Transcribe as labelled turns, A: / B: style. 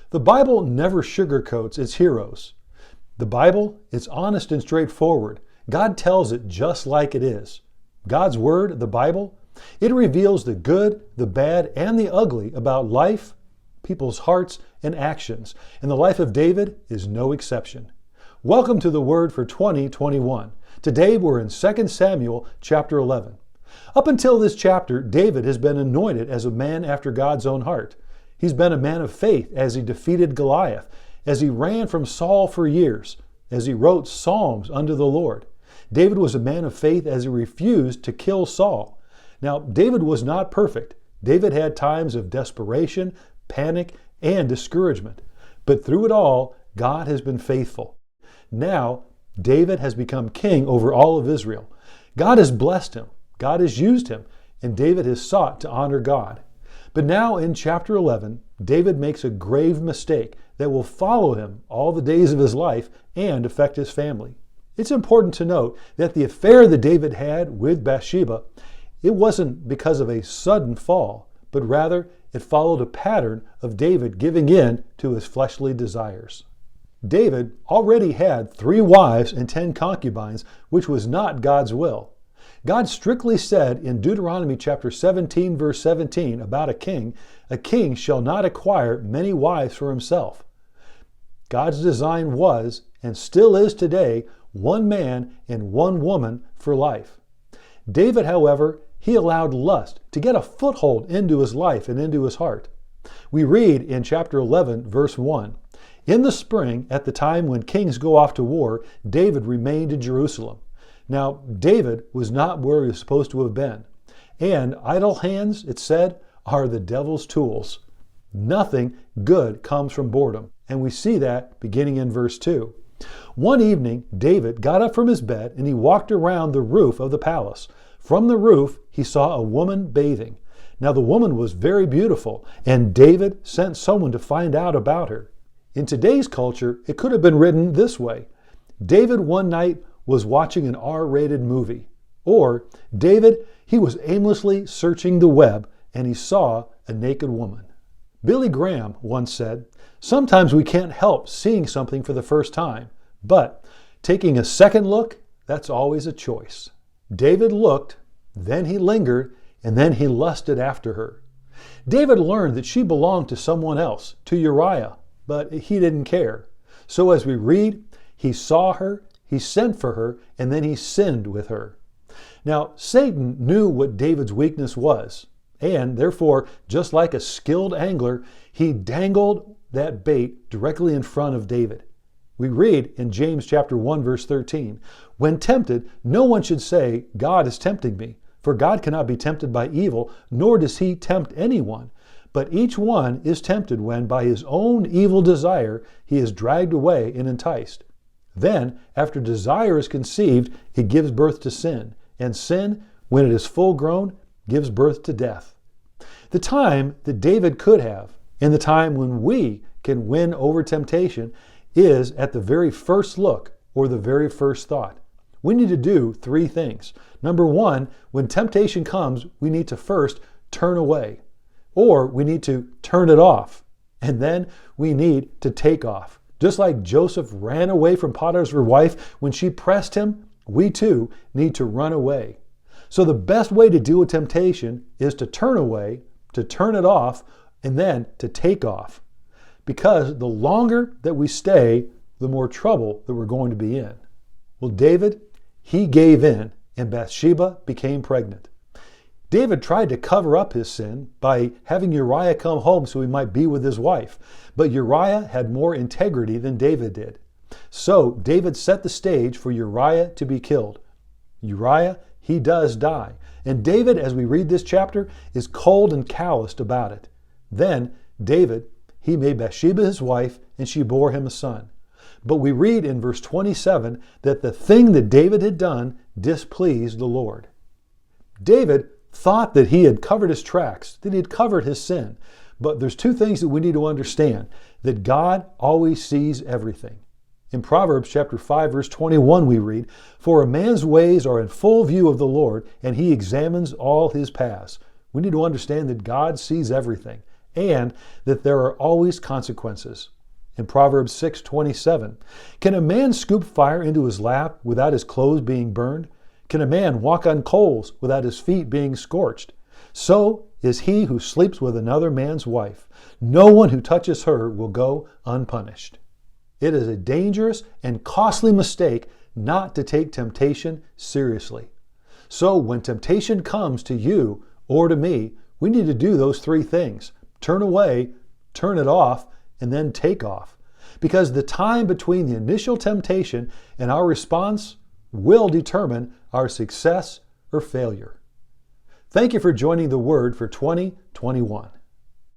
A: The Bible never sugarcoats its heroes. The Bible is honest and straightforward. God tells it just like it is. God's Word, the Bible, it reveals the good, the bad, and the ugly about life, people's hearts, and actions. And the life of David is no exception. Welcome to the Word for 2021. Today we're in 2 Samuel chapter 11. Up until this chapter, David has been anointed as a man after God's own heart. He's been a man of faith as he defeated Goliath, as he ran from Saul for years, as he wrote psalms unto the Lord. David was a man of faith as he refused to kill Saul. Now, David was not perfect. David had times of desperation, panic, and discouragement. But through it all, God has been faithful. Now, David has become king over all of Israel. God has blessed him. God has used him, and David has sought to honor God. But now in chapter 11, David makes a grave mistake that will follow him all the days of his life and affect his family. It's important to note that the affair that David had with Bathsheba, it wasn't because of a sudden fall, but rather it followed a pattern of David giving in to his fleshly desires. David already had 3 wives and 10 concubines, which was not God's will. God strictly said in Deuteronomy chapter 17, verse 17 about a king shall not acquire many wives for himself. God's design was, and still is today, one man and one woman for life. David, however, he allowed lust to get a foothold into his life and into his heart. We read in chapter 11, verse 1, "In the spring, at the time when kings go off to war, David remained in Jerusalem. Now, David was not where he was supposed to have been. And idle hands, it said, are the devil's tools. Nothing good comes from boredom." And we see that beginning in verse 2. One evening, David got up from his bed and he walked around the roof of the palace. From the roof, he saw a woman bathing. Now, the woman was very beautiful, and David sent someone to find out about her. In today's culture, it could have been written this way: David one night was watching an R-rated movie. Or, David, he was aimlessly searching the web and he saw a naked woman. Billy Graham once said, "Sometimes we can't help seeing something for the first time, but taking a second look, that's always a choice." David looked, then he lingered, and then he lusted after her. David learned that she belonged to someone else, to Uriah, but he didn't care. So as we read, he saw her, he sent for her, and then he sinned with her. Now, Satan knew what David's weakness was, and therefore, just like a skilled angler, he dangled that bait directly in front of David. We read in James chapter 1, verse 13, "When tempted, no one should say, 'God is tempting me,' for God cannot be tempted by evil, nor does he tempt anyone. But each one is tempted when, by his own evil desire, he is dragged away and enticed. Then, after desire is conceived, it gives birth to sin, and sin, when it is full grown, gives birth to death." The time that David could have, and the time when we can win over temptation, is at the very first look or the very first thought. We need to do 3 things. Number 1, when temptation comes, we need to first turn away, or we need to turn it off, and then we need to take off. Just like Joseph ran away from Potiphar's wife when she pressed him, we too need to run away. So the best way to deal with temptation is to turn away, to turn it off, and then to take off. Because the longer that we stay, the more trouble that we're going to be in. Well, David, he gave in, and Bathsheba became pregnant. David tried to cover up his sin by having Uriah come home so he might be with his wife. But Uriah had more integrity than David did. So David set the stage for Uriah to be killed. Uriah, he does die. And David, as we read this chapter, is cold and calloused about it. Then David, he made Bathsheba his wife, and she bore him a son. But we read in verse 27 that the thing that David had done displeased the Lord. David thought that he had covered his tracks, that he had covered his sin. But there's 2 things that we need to understand: that God always sees everything. In Proverbs chapter 5, verse 21, we read, "For a man's ways are in full view of the Lord, and he examines all his paths." We need to understand that God sees everything, and that there are always consequences. In Proverbs 6:27, can a man scoop fire into his lap without his clothes being burned? Can a man walk on coals without his feet being scorched? So is he who sleeps with another man's wife. No one who touches her will go unpunished. It is a dangerous and costly mistake not to take temptation seriously. So when temptation comes to you or to me, we need to do those three things: turn away, turn it off, and then take off. Because the time between the initial temptation and our response will determine our success or failure. Thank you for joining the Word for 2021.